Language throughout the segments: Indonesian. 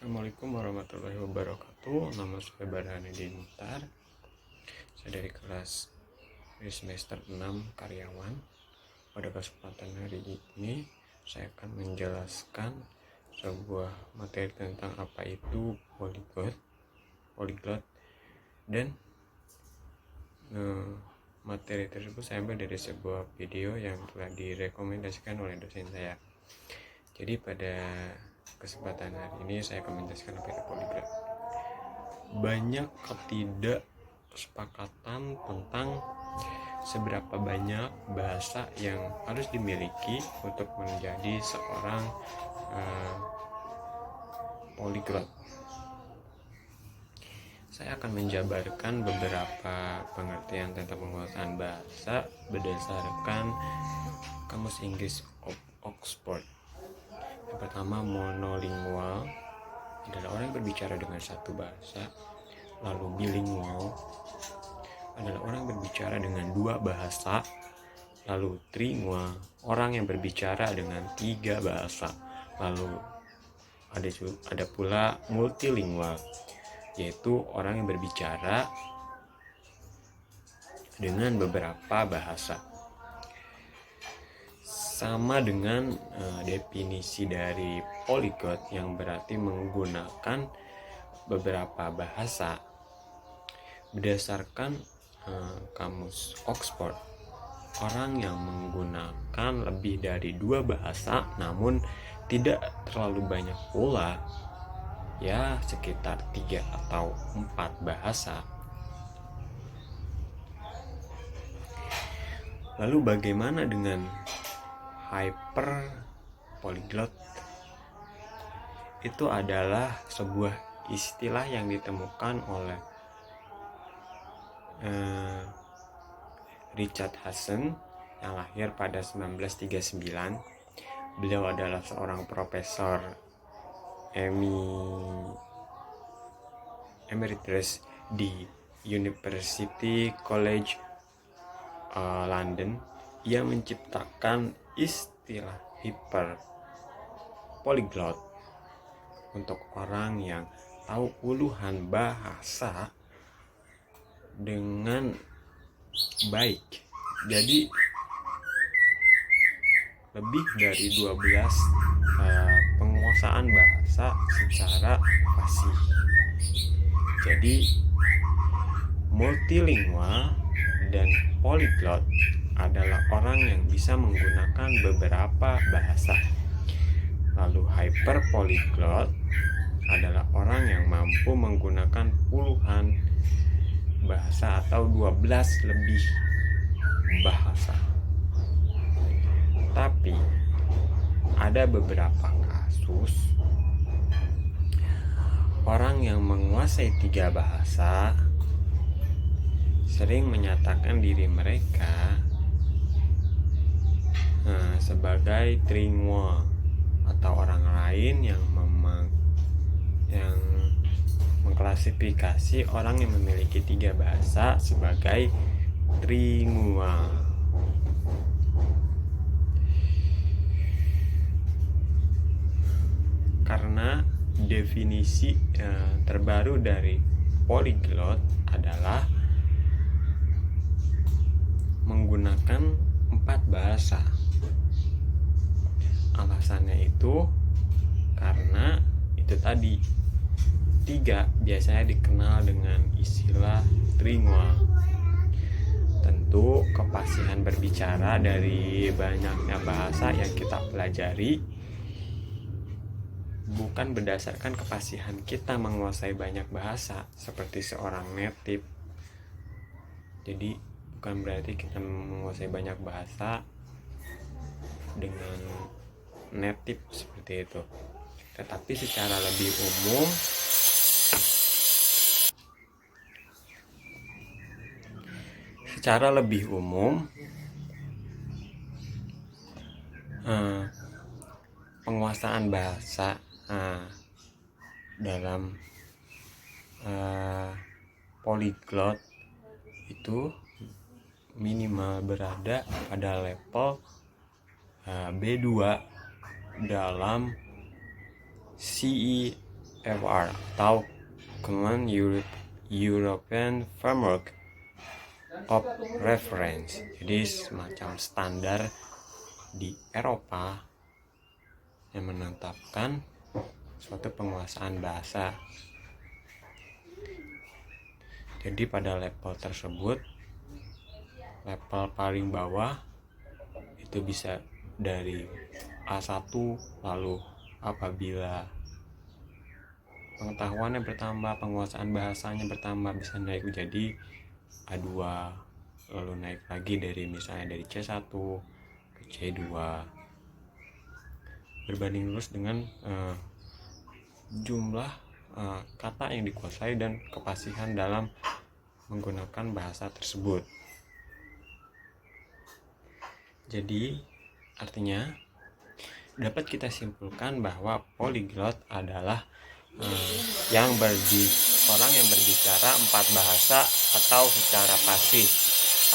Assalamualaikum warahmatullahi wabarakatuh. Nama saya Burhanuddin Muchtar. Saya dari kelas semester 6 karyawan. Pada kesempatan hari ini saya akan menjelaskan sebuah materi tentang apa itu polyglot dan materi tersebut saya ambil dari sebuah video yang telah direkomendasikan oleh dosen saya. Jadi pada kesempatan hari ini saya akan menjelaskan apa itu polyglot. Banyak ketidaksepakatan tentang seberapa banyak bahasa yang harus dimiliki untuk menjadi seorang polyglot. Saya akan menjabarkan beberapa pengertian tentang penguasaan bahasa berdasarkan Kamus Inggris Oxford. Yang pertama, monolingual adalah orang yang berbicara dengan satu bahasa. Lalu bilingual adalah orang yang berbicara dengan dua bahasa. Lalu trilingual, orang yang berbicara dengan tiga bahasa. Lalu ada pula multilingual, yaitu orang yang berbicara dengan beberapa bahasa. Sama dengan definisi dari polyglot yang berarti menggunakan beberapa bahasa. Berdasarkan Kamus Oxford, orang yang menggunakan lebih dari dua bahasa namun tidak terlalu banyak pula, ya sekitar 3 atau 4 bahasa. Lalu bagaimana dengan hyper polyglot? Itu adalah sebuah istilah yang ditemukan oleh Richard Hassen yang lahir pada 1939. Beliau adalah seorang profesor emeritus di University College London. Ia menciptakan istilah hyper polyglot untuk orang yang tahu puluhan bahasa dengan baik. Jadi lebih dari 12 penguasaan bahasa secara fasih. Jadi multilingual dan polyglot adalah orang yang bisa menggunakan beberapa bahasa. Lalu hyperpolyglot adalah orang yang mampu menggunakan puluhan bahasa atau 12 lebih bahasa. Tapi ada beberapa kasus orang yang menguasai 3 bahasa sering menyatakan diri mereka sebagai trilingual, atau orang lain yang mengklasifikasi orang yang memiliki 3 bahasa sebagai trilingual. Karena definisi terbaru dari polyglot adalah menggunakan 4 bahasa. Alasannya itu karena itu tadi, 3 biasanya dikenal dengan istilah trilingual. Tentu kefasihan berbicara dari banyaknya bahasa yang kita pelajari bukan berdasarkan kefasihan kita menguasai banyak bahasa seperti seorang native. Jadi bukan berarti kita menguasai banyak bahasa dengan native seperti itu. Tetapi secara lebih umum penguasaan bahasa dalam polyglot itu minimal berada pada level B2 dalam CE CEFR atau Common European Framework of Reference. Jadi semacam standar di Eropa yang menetapkan suatu penguasaan bahasa. Jadi pada level tersebut, level paling bawah itu bisa dari A1, lalu apabila pengetahuannya bertambah, penguasaan bahasanya bertambah, bisa naik menjadi A2, lalu naik lagi dari misalnya dari C1 ke C2, berbanding lurus dengan jumlah kata yang dikuasai dan kefasihan dalam menggunakan bahasa tersebut. Jadi artinya dapat kita simpulkan bahwa polyglot adalah orang yang berbicara 4 bahasa atau secara pasif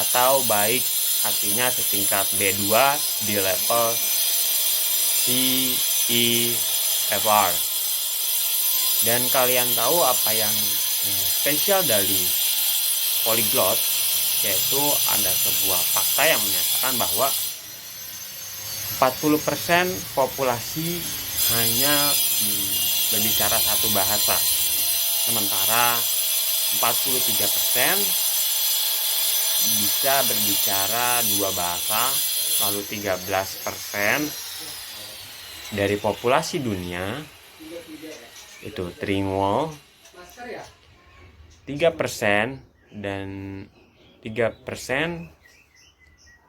atau baik, artinya setingkat B2 di level CEFR. Dan kalian tahu apa yang spesial dari polyglot, yaitu ada sebuah fakta yang menyatakan bahwa 40% populasi hanya berbicara satu bahasa, sementara 43% bisa berbicara 2 bahasa, lalu 13% dari populasi dunia itu trilingual, 3% dan 3%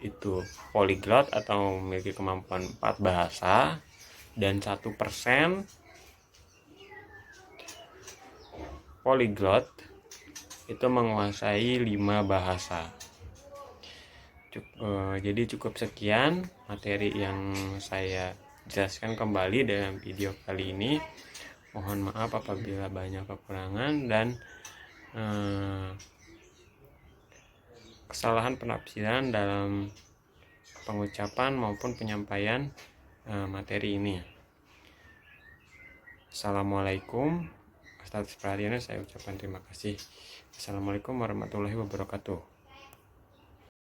itu polyglot atau memiliki kemampuan 4 bahasa, dan 1% polyglot itu menguasai 5 bahasa. Jadi cukup sekian materi yang saya jelaskan kembali dalam video kali ini. Mohon maaf apabila banyak kekurangan dan kesalahan penafsiran dalam pengucapan maupun penyampaian materi ini. Assalamualaikum. Atas perhatiannya saya ucapkan terima kasih. Assalamualaikum warahmatullahi wabarakatuh.